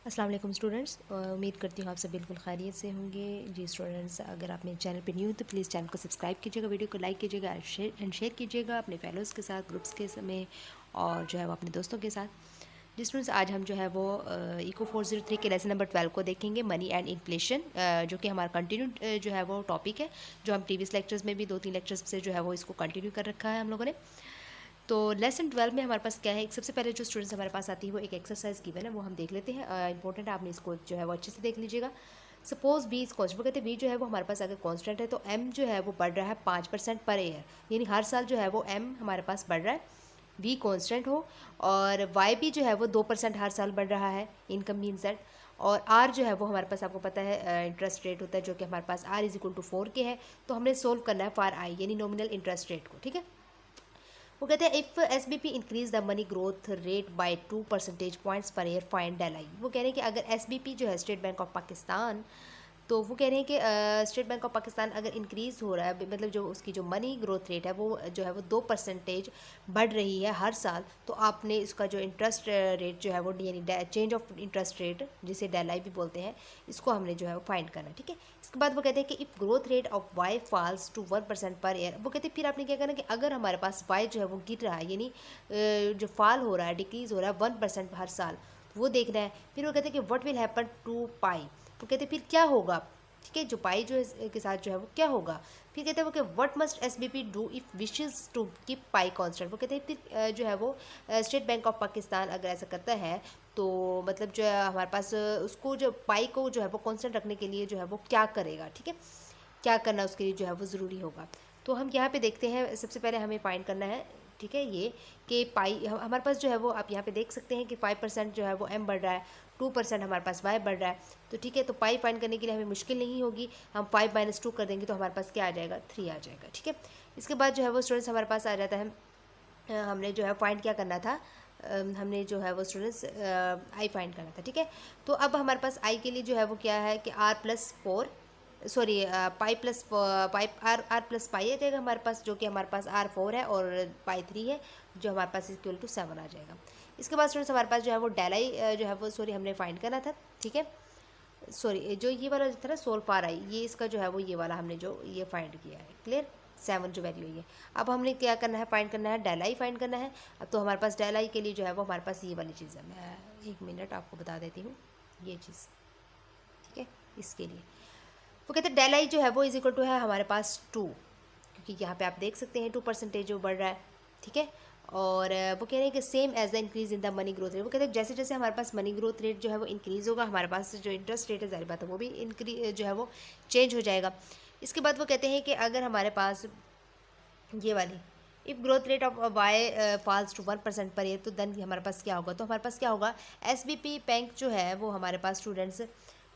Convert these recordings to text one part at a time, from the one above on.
अस्सलाम वालेकुम स्टूडेंट्स, उम्मीद करती हूँ आप सब बिल्कुल खैरियत से होंगे। जी स्टूडेंट्स, अगर आप मेरे चैनल पे न्यू हैं तो प्लीज़ चैनल को सब्सक्राइब कीजिएगा, वीडियो को लाइक कीजिएगा एंड शेयर कीजिएगा अपने फेलोज़ के साथ, ग्रुप्स के समय और जो है वो अपने दोस्तों के साथ। जी स्टूडेंट्स, आज हम जो है वो इको 403 के लेसन नंबर 12 को देखेंगे, मनी एंड इन्फ्लेशन, जो कि हमारा कंटिन्यू जो है वो टॉपिक है, जो हम प्रीवियस लेक्चर्स में भी 2-3 लेक्चर्स से जो है वो इसको कंटिन्यू कर रखा है हम लोगों ने। तो लेसन 12 में हमारे पास क्या है, एक सबसे पहले जो स्टूडेंट्स हमारे पास आती है वो एक एक्सरसाइज गिवन है, वो हम देख लेते हैं। इंपॉर्टेंट आपने इसको जो है वो अच्छे से देख लीजिएगा। सपोज बी इज कॉन्स्टेंट, वो कहते हैं बी जो है वो हमारे पास अगर कॉन्स्टेंट है तो एम जो है वो बढ़ रहा है 5% पर ईयर, यानी हर साल जो है वो एम हमारे पास बढ़ रहा है, बी कॉन्स्टेंट हो, और वाई भी जो है वो 2% हर साल बढ़ रहा है, इनकम मीन सेट। और आर जो है वो हमारे पास आपको पता है इंटरेस्ट रेट होता है, जो कि हमारे पास आर इज इक्वल टू 4 के है। तो हमने सोल्व करना है फॉर आई, यानी नॉमिनल इंटरेस्ट रेट को। ठीक है, वो कहते हैं if S B P increase the money growth rate by 2 percentage points per year find del i. वो कह रहे हैं कि अगर एस बी पी जो है स्टेट बैंक ऑफ पाकिस्तान, तो वो कह रहे हैं कि स्टेट बैंक ऑफ पाकिस्तान अगर इंक्रीज़ हो रहा है, मतलब जो उसकी जो मनी ग्रोथ रेट है वो जो है वो 2% बढ़ रही है हर साल, तो आपने इसका जो इंटरेस्ट रेट जो है वो यानी चेंज ऑफ इंटरेस्ट रेट, जिसे डेल आई भी बोलते हैं, इसको हमने जो है वो फाइंड करना है। ठीक है, इसके बाद वो कहते हैं कि if growth rate of Y falls to 1% per year, वो कहते हैं फिर आपने क्या करना कि अगर हमारे पास वाई जो है वो गिर रहा है, यानी जो फॉल हो रहा है, डिक्रीज़ हो रहा है 1% हर साल, तो वो देखना है। फिर वो कहते हैं कि व्हाट विल हैपन टू पाई, वो कहते हैं फिर क्या होगा। ठीक है, जो पाई जो है के साथ जो है वो क्या होगा। फिर कहते हैं वो कि what must S B P do if wishes to keep pi constant, वो कहते हैं फिर जो है वो स्टेट बैंक ऑफ पाकिस्तान अगर ऐसा करता है तो मतलब जो है हमारे पास उसको जो पाई को जो है वो कांस्टेंट रखने के लिए जो है वो क्या करेगा। ठीक है, क्या करना उसके लिए जो है वो ज़रूरी होगा। तो हम यहाँ पे देखते हैं, सबसे पहले हमें फाइंड करना है। ठीक है, ये कि पाई हमारे पास जो है वो आप यहाँ पे देख सकते हैं कि 5% जो है वो एम बढ़ रहा है, 2% हमारे पास वाई बढ़ रहा है। तो ठीक है, तो पाई फाइंड करने के लिए हमें मुश्किल नहीं होगी, हम 5 - 2 कर देंगे तो हमारे पास क्या आ जाएगा, 3 आ जाएगा। ठीक है, इसके बाद जो है वो स्टूडेंट्स हमारे पास आ जाता है, हमने जो है फाइंड क्या करना था, हमने जो है वो स्टूडेंट्स आई फाइंड करना था। ठीक है, तो अब हमारे पास आई के लिए जो है वो क्या है कि r+4, sorry pi plus pi r plus pi आ जाएगा हमारे पास, जो कि हमारे पास r4 है और पाई 3 है, जो हमारे पास इक्वल टू 7 आ जाएगा। इसके बाद स्टूडेंट्स हमारे पास जो है वो डेल आई जो है वो सॉरी हमने फाइंड करना था। ठीक है, सॉरी जो ये वाला जो था ना सोल फार आई, ये इसका जो है वो ये वाला हमने जो ये फाइंड किया है, क्लियर, 7 जो वैल्यू है ये। अब हमने क्या करना है, फाइंड करना है डेल आई फाइंड करना है। अब तो हमारे पास डेल आई के लिए जो है वो हमारे पास ये वाली चीज़ है, मैं 1 मिनट आपको बता देती हूँ ये चीज़। ठीक है, इसके लिए वो कहते हैं डेल आई जो है वो इज इक्वल टू है हमारे पास 2, क्योंकि यहाँ पे आप देख सकते हैं 2% जो बढ़ रहा है। ठीक है, और वो कह रहे हैं कि same as the increase in the money growth rate, वो कहते हैं जैसे जैसे हमारे पास मनी ग्रोथ रेट जो है वो इंक्रीज़ होगा, हमारे पास जो इंटरेस्ट रेट है जाहिर बात है वो भी इंक्रीज जो है वो चेंज हो जाएगा। इसके बाद वो कहते हैं कि अगर हमारे पास ये वाली if growth rate of Y falls to 1% per year, तो देन हमारे पास क्या होगा, तो हमारे पास क्या होगा, एस बी पी बैंक जो है वो हमारे पास students,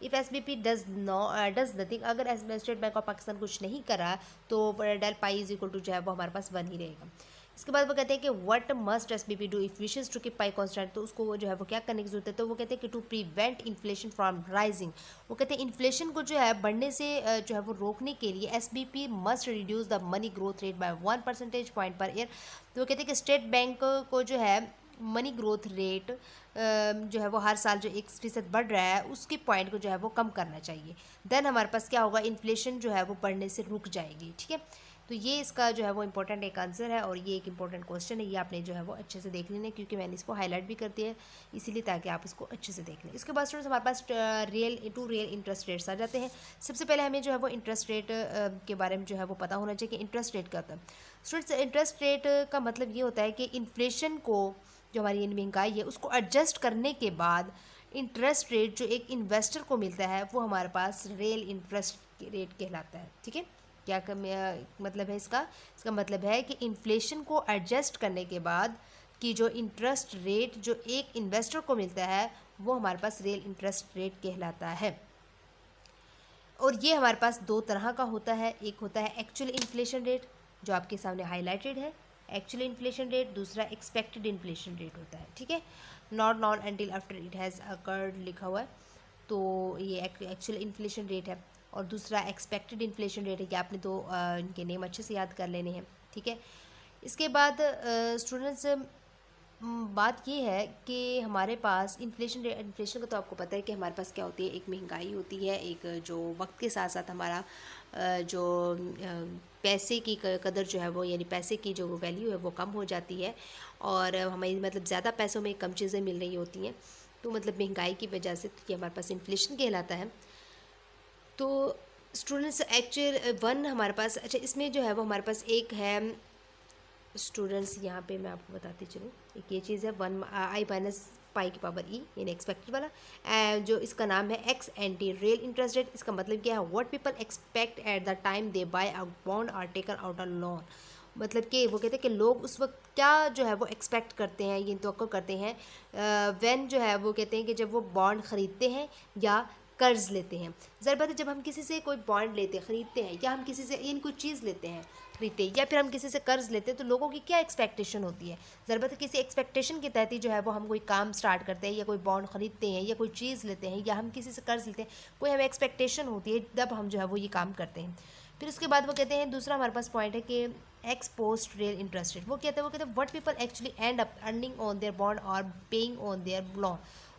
if S B P does nothing, अगर स्टेट बैंक ऑफ पाकिस्तान कुछ नहीं करा तो del pi is equal to जो है वो हमारे पास 1 ही रहेगा। इसके बाद वो कहते हैं कि what must S B P do if wishes to keep pi constant, तो उसको वो जो है वो क्या करने की जरूरत है, तो वो कहते हैं कि to prevent inflation from rising, वो कहते हैं इन्फ्लेशन को जो है बढ़ने से जो है वो रोकने के लिए S B P must reduce the money growth rate by 1% per year. तो वो कहते हैं कि स्टेट बैंक को जो है मनी ग्रोथ रेट जो है वो हर साल जो 1% बढ़ रहा है उसके पॉइंट को जो है वो कम करना चाहिए, देन हमारे पास क्या होगा, इन्फ्लेशन जो है वो बढ़ने से रुक जाएगी। ठीक है, तो ये इसका जो है वो इंपॉर्टेंट एक आंसर है, और ये एक इंपॉर्टेंट क्वेश्चन है, ये आपने जो है वो अच्छे से देख लेना है, क्योंकि मैंने इसको हाईलाइट भी कर दिया है इसीलिए, ताकि आप इसको अच्छे से देख लें। इसके बाद स्टूडेंट्स हमारे पास रियल इंटरेस्ट रेट्स आ जाते हैं। सबसे पहले हमें जो है वो इंटरेस्ट रेट के बारे में जो है वो पता होना चाहिए कि इंटरेस्ट रेट क्या होता है। स्टूडेंट्स, इंटरेस्ट रेट का मतलब ये होता है कि इन्फ्लेशन को, जो हमारी ये महंगाई है उसको एडजस्ट करने के बाद इंटरेस्ट रेट जो एक इन्वेस्टर को मिलता है वो हमारे पास रियल इंटरेस्ट रेट कहलाता है। ठीक है, क्या मतलब है इसका मतलब है कि इन्फ्लेशन को एडजस्ट करने के बाद कि जो इंटरेस्ट रेट जो एक इन्वेस्टर को मिलता है वो हमारे पास रियल इंटरेस्ट रेट कहलाता है। और ये हमारे पास दो तरह का होता है, एक होता है एक्चुअल इन्फ्लेशन रेट जो आपके सामने हाईलाइटेड है, एक्चुअल इन्फ्लेशन रेट, दूसरा एक्सपेक्टेड इन्फ्लेशन रेट होता है। ठीक है, not non until after it has occurred लिखा हुआ है, तो ये एक्चुअल इन्फ्लेशन रेट है, और दूसरा एक्सपेक्टेड इन्फ्लेशन रेट है कि आपने तो इनके नेम अच्छे से याद कर लेने हैं। ठीक है, इसके बाद स्टूडेंट्स बात ये है कि हमारे पास इन्फ्लेशन का तो आपको पता है कि हमारे पास क्या होती है, एक महंगाई होती है, एक जो वक्त के साथ साथ हमारा जो पैसे की कदर जो है वो, यानी पैसे की जो वैल्यू है वो कम हो जाती है, और हमें मतलब ज़्यादा पैसों में कम चीज़ें मिल रही होती हैं, तो मतलब महंगाई की वजह से तो ये हमारे पास इन्फ्लेशन कहलाता है। तो स्टूडेंट्स एक्चुअल वन हमारे पास, अच्छा इसमें जो है वो हमारे पास एक है स्टूडेंट्स, यहाँ पे मैं आपको बताती चलूँ, एक ये चीज़ है 1 i - पाई की पावर e, यानी एक्सपेक्टेड वाला, जो इसका नाम है ex ante real interest rate. इसका मतलब क्या है, what people expect at the time they buy a bond और टेकन आउट अ लोन। मतलब कि वो कहते हैं कि लोग उस वक्त क्या जो है वो एक्सपेक्ट करते हैं, ये तो करते हैं व्हेन जो है वो कहते हैं कि जब वो बॉन्ड ख़रीदते हैं या कर्ज लेते हैं। ज़रा बात है, जब हम किसी से कोई बॉन्ड लेते हैं, ख़रीदते हैं, या हम किसी से इन कोई चीज़ लेते हैं, खरीदते हैं, या फिर हम किसी से कर्ज लेते हैं, तो लोगों की क्या एक्सपेक्टेशन होती है। ज़रा बात है, किसी एक्सपेक्टेशन के तहत ही जो है वो हम कोई काम स्टार्ट करते हैं, या कोई बॉन्ड ख़रीदते हैं, या कोई चीज़ लेते हैं, या हम किसी से कर्ज लेते हैं, कोई हमें एक्सपेक्टेशन होती है, तब हम जो है वो ये काम करते हैं। फिर उसके बाद वो कहते हैं, दूसरा हमारे पास पॉइंट है कि x post real interest rate. वो कहते हैं what people actually and up earning on their bond और पेइंग ऑन देयर लोन।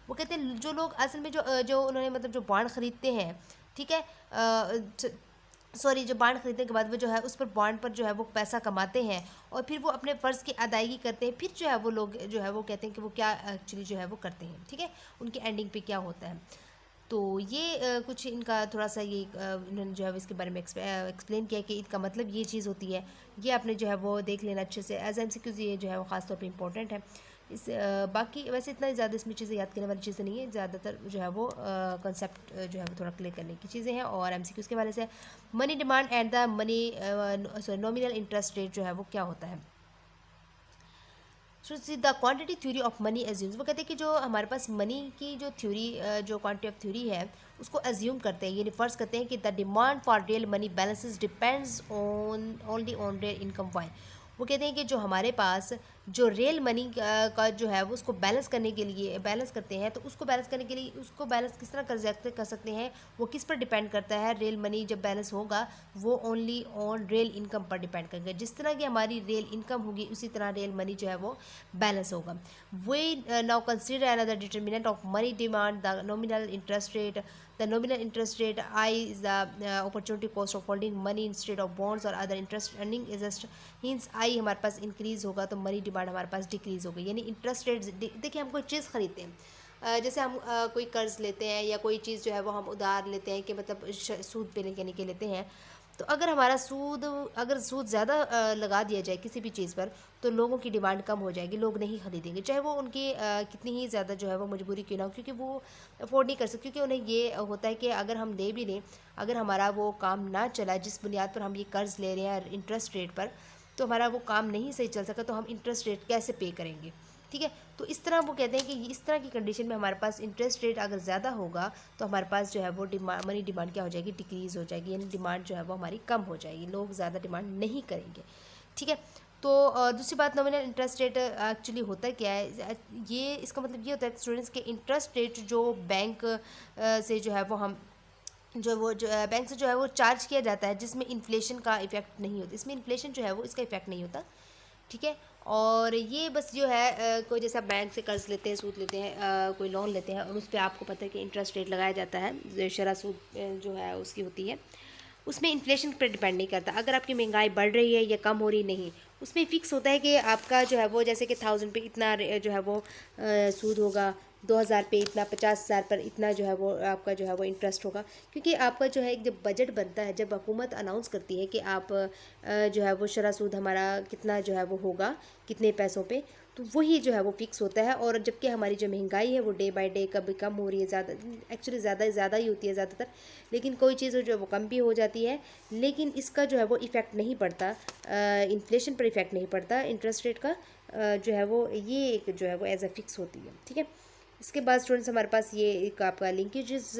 वो कहते हैं जो लोग असल में जो उन्होंने मतलब जो बॉन्ड ख़रीदते हैं, ठीक है, सॉरी, जो बॉन्ड खरीदने के बाद वो जो है उस पर बॉन्ड पर जो है वो पैसा कमाते हैं, और फिर वो अपने फ़र्ज़ की अदायगी करते हैं, फिर जो है वो लोग जो है वो कहते हैं कि वो क्या एक्चुअली जो है वो करते हैं, ठीक है, उनकी एंडिंग पे क्या होता है। तो ये कुछ इनका थोड़ा सा ये इन्होंने जो है इसके बारे में एक्सप्लेन किया कि इनका मतलब ये चीज़ होती है। ये आपने जो है वो देख लेना अच्छे से, एज MCQs ये जो है वो ख़ास तौर पे इम्पोर्टेंट है। बाकी वैसे इतना ज़्यादा इसमें चीज़ें याद करने वाली चीज़ें नहीं है, ज़्यादातर जो है वो कंसेप्ट जो है वो थोड़ा क्लियर करने की चीज़ें हैं। और MCQs के वाले से money demand and the money sorry nominal interest rate जो है वो क्या होता है। So the quantity theory of money assumes. वो कहते हैं कि जो हमारे पास मनी की जो थ्योरी, जो क्वांटिटी ऑफ थ्योरी है, उसको एज्यूम करते हैं, यानी फ़र्ज़ करते हैं कि the demand for real money balances depends on only on real income. Y. वो कहते हैं कि जो हमारे पास जो रियल मनी का जो है वो उसको बैलेंस करने के लिए बैलेंस करते हैं, तो उसको बैलेंस करने के लिए उसको बैलेंस किस तरह कर सकते हैं, वो किस पर डिपेंड करता है। रियल मनी जब बैलेंस होगा वो ओनली ऑन रियल इनकम पर डिपेंड करेगा। जिस तरह की हमारी रियल इनकम होगी उसी तरह रियल मनी जो है वो बैलेंस होगा। We now consider another determinant of money demand, the nominal interest rate. The nominal interest rate I is the opportunity cost of holding money instead of bonds or other interest earning is just हींस I हमारे पास increase होगा तो money demand हमारे पास decrease होगी। यानी interest rate, देखिए हम कोई चीज़ खरीदते हैं, जैसे हम कोई कर्ज लेते हैं या कोई चीज़ जो है वो हम उधार लेते हैं कि मतलब सूद पे लेने के लेते हैं, तो अगर हमारा अगर सूद ज़्यादा लगा दिया जाए किसी भी चीज़ पर, तो लोगों की डिमांड कम हो जाएगी, लोग नहीं खरीदेंगे, चाहे वो उनकी कितनी ही ज़्यादा जो है वो मजबूरी क्यों ना हो, क्योंकि वो अफोर्ड नहीं कर सकते, क्योंकि उन्हें ये होता है कि अगर हम दे भी लें, अगर हमारा वो काम ना चला जिस बुनियाद पर हम ये कर्ज़ ले रहे हैं इंटरेस्ट रेट पर, तो हमारा वो काम नहीं सही चल सका, तो हम इंटरेस्ट रेट कैसे पे करेंगे, ठीक है। तो इस तरह वो कहते हैं कि इस तरह की कंडीशन में हमारे पास इंटरेस्ट रेट अगर ज़्यादा होगा, तो हमारे पास जो है वो मनी डिमांड क्या हो जाएगी, डिक्रीज़ हो जाएगी, यानी डिमांड जो है वो हमारी कम हो जाएगी, लोग ज़्यादा डिमांड नहीं करेंगे, ठीक है। तो दूसरी बात, नॉमिनल इंटरेस्ट रेट एक्चुअली होता क्या है, ये इसका मतलब ये होता है स्टूडेंट्स के इंटरेस्ट रेट जो बैंक से जो है वो हम जो बैंक से जो है वो चार्ज किया जाता है, जिसमें इन्फ्लेशन का इफेक्ट नहीं होता, इसमें इन्फ्लेशन जो है वो इसका इफेक्ट नहीं होता, ठीक है। और ये बस जो है कोई जैसा बैंक से कर्ज लेते हैं, सूद लेते हैं, कोई लोन लेते हैं, और उस पर आपको पता है कि इंटरेस्ट रेट लगाया जाता है, शरह सूद जो है उसकी होती है, उसमें इन्फ्लेशन पर डिपेंड नहीं करता। अगर आपकी महंगाई बढ़ रही है या कम हो रही नहीं, उसमें फ़िक्स होता है कि आपका जो है वो जैसे कि 1000 पे इतना जो है वो सूद होगा, 2000 पे इतना, 50,000 पर इतना जो है वो आपका जो है वो इंटरेस्ट होगा। क्योंकि आपका जो है एक जब बजट बनता है, जब हुकूमत अनाउंस करती है कि आप जो है वो शरह सूद हमारा कितना जो है वो होगा, कितने पैसों पे, तो वही जो है वो फिक्स होता है। और जबकि हमारी जो महंगाई है वो डे बाय डे कभी कम हो रही है, ज़्यादा एक्चुअली ज़्यादा ही होती है ज़्यादातर, लेकिन कोई चीज़ जो है वो कम भी हो जाती है, लेकिन इसका जो है वो इफ़ेक्ट नहीं पड़ता, इन्फ्लेशन पर इफ़ेक्ट नहीं पड़ता इंटरेस्ट रेट का, जो है वो ये एक जो है वो एज अ फिक्स होती है, ठीक है। इसके बाद स्टूडेंट्स हमारे पास ये एक आपका लिंकेजेस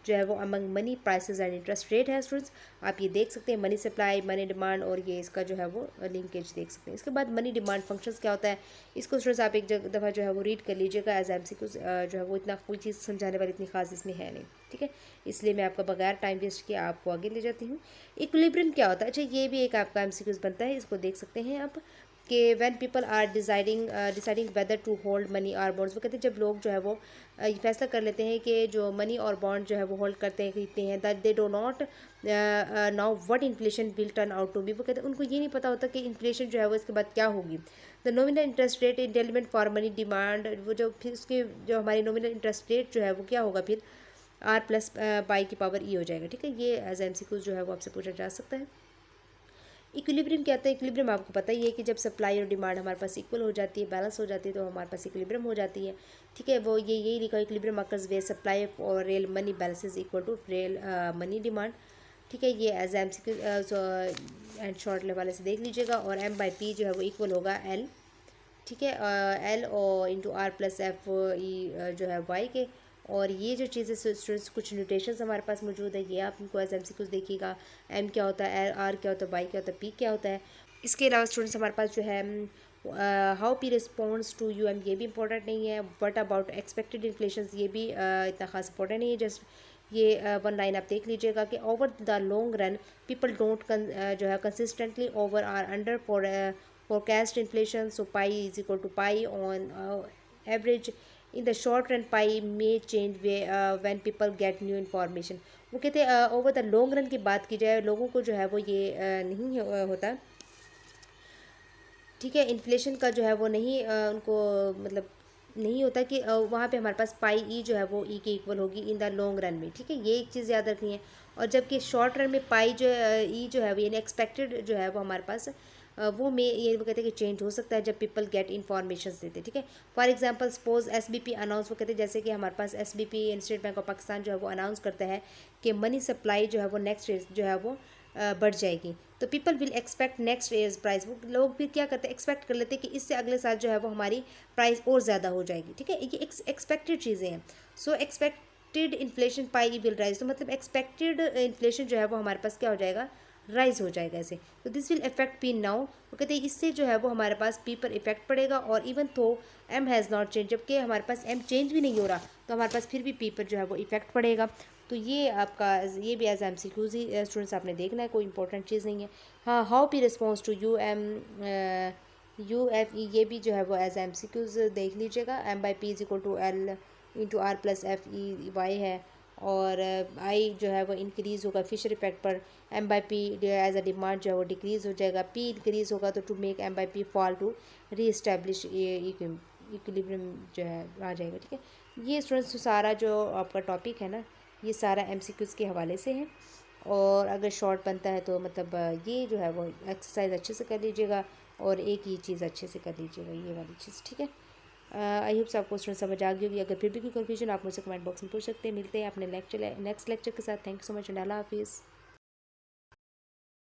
जो है वो among money prices and interest rate है स्टूडेंट्स, आप ये देख सकते हैं, मनी सप्लाई, मनी डिमांड, और ये इसका जो है वो लिंकेज देख सकते हैं। इसके बाद मनी डिमांड फंक्शंस क्या होता है, इसको स्टूडेंट्स आप एक दफ़ा जो है वो रीड कर लीजिएगा, एज MCQ जो है वो इतना कोई चीज़ समझाने वाली इतनी खास इसमें है नहीं, ठीक है। इसलिए मैं आपका बगैर टाइम वेस्ट किए आपको आगे ले जाती हूँ। इक्विलिब्रियम क्या होता है, अच्छा ये भी एक आपका MCQ बनता है, इसको देख सकते हैं आप कि when people are deciding whether to hold money और बॉन्ड्स, वो कहते हैं जब लोग जो है वो ये फैसला कर लेते हैं कि जो मनी और बॉन्ड जो है वो होल्ड करते हैं, खरीदते हैं, that they do not know what inflation will turn out to be, वो कहते हैं उनको ये नहीं पता होता कि इन्फ्लेशन जो है वो इसके बाद क्या होगी। The nominal interest rate in element for money demand, वो जो फिर उसके जो हमारी नॉमिनल इंटरेस्ट रेट जो है वो क्या होगा, फिर आर प्लस पाई की पावर ई हो जाएगा। ठीक है, ये एज एमसीक्यू जो है वो आपसे पूछा जा सकता है। इक्विलिब्रियम क्या होता है? इक्विलिब्रियम आपको पता ही है कि जब सप्लाई और डिमांड हमारे पास इक्वल हो जाती है, बैलेंस हो जाती है, तो हमारे पास इक्विलिब्रियम हो जाती है। ठीक है, वो यही लिखा है, इक्विलिब्रियम अकर्स वे सप्लाई और real money balance is equal to real money demand. ठीक है, ये एज एमसीक्यू एंड शॉर्ट वाले से देख लीजिएगा। और एम बाई पी जो है वो इक्वल होगा एल। ठीक है, एल और into R plus F E जो है वाई के। और ये जो चीज़ें स्टूडेंट्स कुछ न्यूटेशंस हमारे पास मौजूद है, ये आप इनको एज एमसीक्यूज देखिएगा। एम क्या होता है, आर क्या होता है, वाई क्या होता है, पी क्या होता है। इसके अलावा स्टूडेंट्स हमारे पास जो है how P response to U M, ये भी इंपॉर्टेंट नहीं है। व्हाट अबाउट एक्सपेक्टेड इन्फ्लेशन, ये भी इतना खास इंपॉर्टेंट नहीं है। जस्ट ये वन लाइन आप देख लीजिएगा कि over the long run people don't जो है consistently over or under for forecast inflation, so pi is equal to pi on average. In the short run pi may change when people get new information, वो कहते हैं over the long run की बात की जाए, लोगों को जो है वो ये नहीं होता। ठीक है, इन्फ्लेशन का जो है वो नहीं उनको मतलब नहीं होता कि वहाँ पे हमारे पास पाई ई जो है वो ई के इक्वल होगी इन द लॉन्ग रन में। ठीक है, ये एक चीज़ याद रखनी है। और जबकि शॉर्ट रन में पाई जो ई जो है वो यानी एक्सपेक्टेड जो है वो हमारे पास वो में ये वो कहते हैं कि चेंज हो सकता है जब पीपल गेट इन्फॉर्मेशन देते हैं। ठीक है, for example suppose SBP announce, वो कहते हैं जैसे कि हमारे पास SBP State Bank of Pakistan जो है वो अनाउंस करता है कि मनी सप्लाई जो है वो नेक्स्ट जो है वो बढ़ जाएगी, तो people will expect next years price, वो लोग फिर क्या करते हैं, एक्सपेक्ट कर लेते हैं कि इससे अगले साल जो है वो हमारी प्राइस और ज़्यादा हो जाएगी। ठीक है, ये एक्सपेक्टेड चीज़ें हैं। सो expected inflation pi will rise, तो मतलब एक्सपेक्टेड इन्फ्लेशन जो है वो हमारे पास क्या हो जाएगा, राइज हो जाएगा ऐसे। तो this will effect P now, वो कहते हैं इससे जो है वो हमारे पास पी पर इफेक्ट पड़ेगा। और इवन तो एम हैज़ नॉट चेंज, जबकि हमारे पास एम चेंज भी नहीं हो रहा, तो हमारे पास फिर भी पी पर जो है वो इफेक्ट पड़ेगा। तो ये आपका ये भी एज एमसीक्यूज ही स्टूडेंट्स आपने देखना है, कोई इंपॉर्टेंट चीज़ नहीं है। हाँ, how P response to U M U F E, ये भी जो है वो एज एमसीक्यूज देख लीजिएगा। M by P is equal to L into R plus F E Y है। और आई जो है वो इंक्रीज़ होगा फिशर इफेक्ट पर, M by P as a demand जो है वो डिक्रीज़ हो जाएगा। पी इंक्रीज़ होगा तो to make M by P fall to reestablish equilibrium जो है आ जाएगा। ठीक है, ये स्टूडेंट्स सारा जो आपका टॉपिक है ना, ये सारा एमसीक्यूज़ के हवाले से है। और अगर शॉर्ट बनता है तो मतलब ये जो है वो एक्सरसाइज अच्छे से कर लीजिएगा और एक ही चीज़ अच्छे से कर लीजिएगा, ये वाली चीज़। ठीक है, आई होप आपको स्टूडेंट समझ आ गई होगी। अगर फिर भी कोई कन्फ्यूजन आप मुझसे कमेंट बॉक्स में पूछ सकते हैं। मिलते हैं अपने नेक्स्ट लेक्चर के साथ। Thank you so much and अल्लाह हाफिज़।